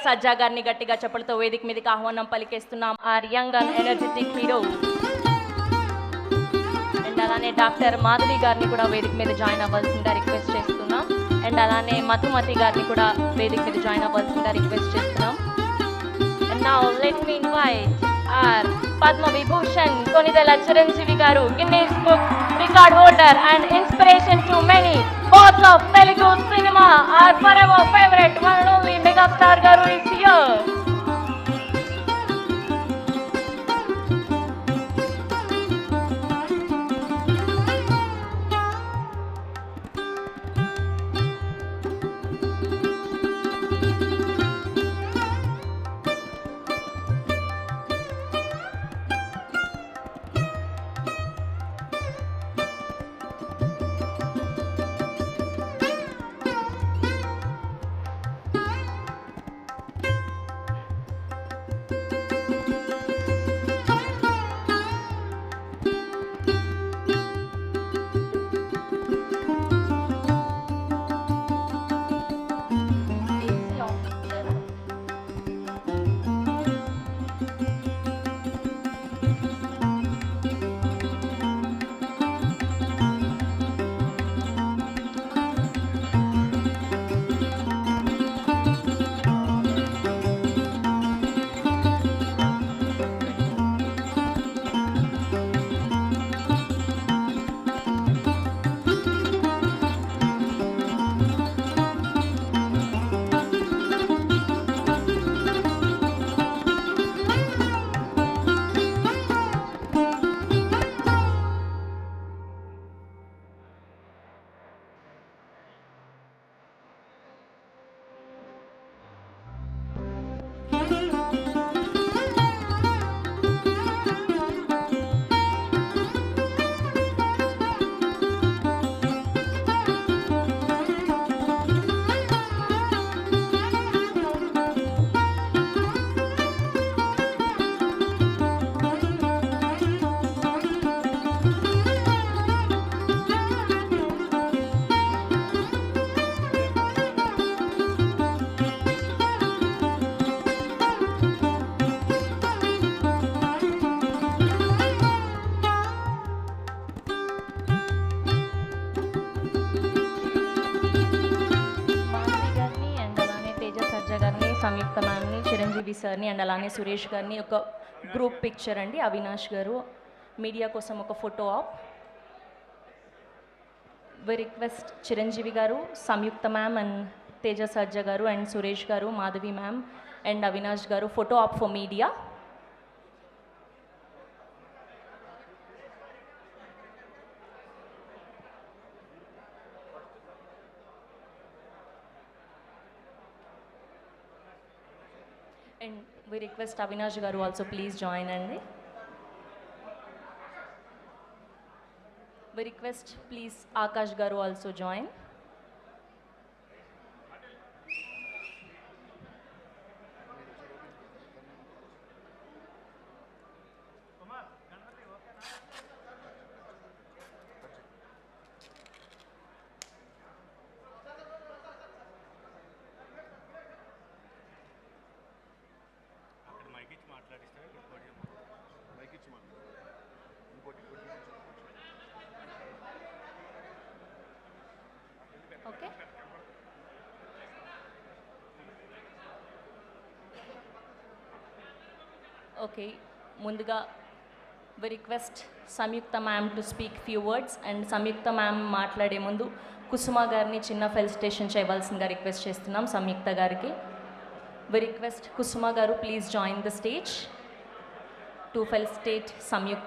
సజ్జా గారిని గట్టిగా చప్పలతో వేదిక మీదకి ఆహ్వానం పలికేస్తున్నాం. Our young and energetic hero. And అలానే డాక్టర్ మాధవి గారిని కూడా వేదిక మీద జాయిన్ అవ్వాల్సిందిగా రిక్వెస్ట్ చేస్తున్నాం. అండ్ అలానే మధుమతి గారిని కూడా వేదిక మీద జాయిన్ అవ్వాల్సిందిగా రిక్వెస్ట్ చేస్తున్నాం. And now let me invite our Padma Vibhushan Konidela Chiranjeevi గారు, Guinness book record holder and inspiration to many both of Telugu cinema, our forever favorite one and only megastar garu is here. సంయుక్త మ్యామ్ని, చిరంజీవి సార్ని and అలానే సురేష్ గారిని ఒక group picture అండి. అవినాష్ గారు media కోసం ఒక photo op. We request Chiranjeevi garu, Samyuktha ma'am and Teja Sajja garu and Suresh garu, Madhavi ma'am and Avinash garu photo op for media. And we request Avinash garu also please join and we request please Akash garu also join. Okay. Okay. ముందుగా we request Samyuktha ma'am to speak few words and Samyuktha ma'am మాట్లాడే ముందు కుసుమ గారిని చిన్న felicitation చేయవలసిందిగా request చేస్తున్నాం సంయుక్త గారికి. we request Kusuma garu please join the stage to felicitate Samyukta.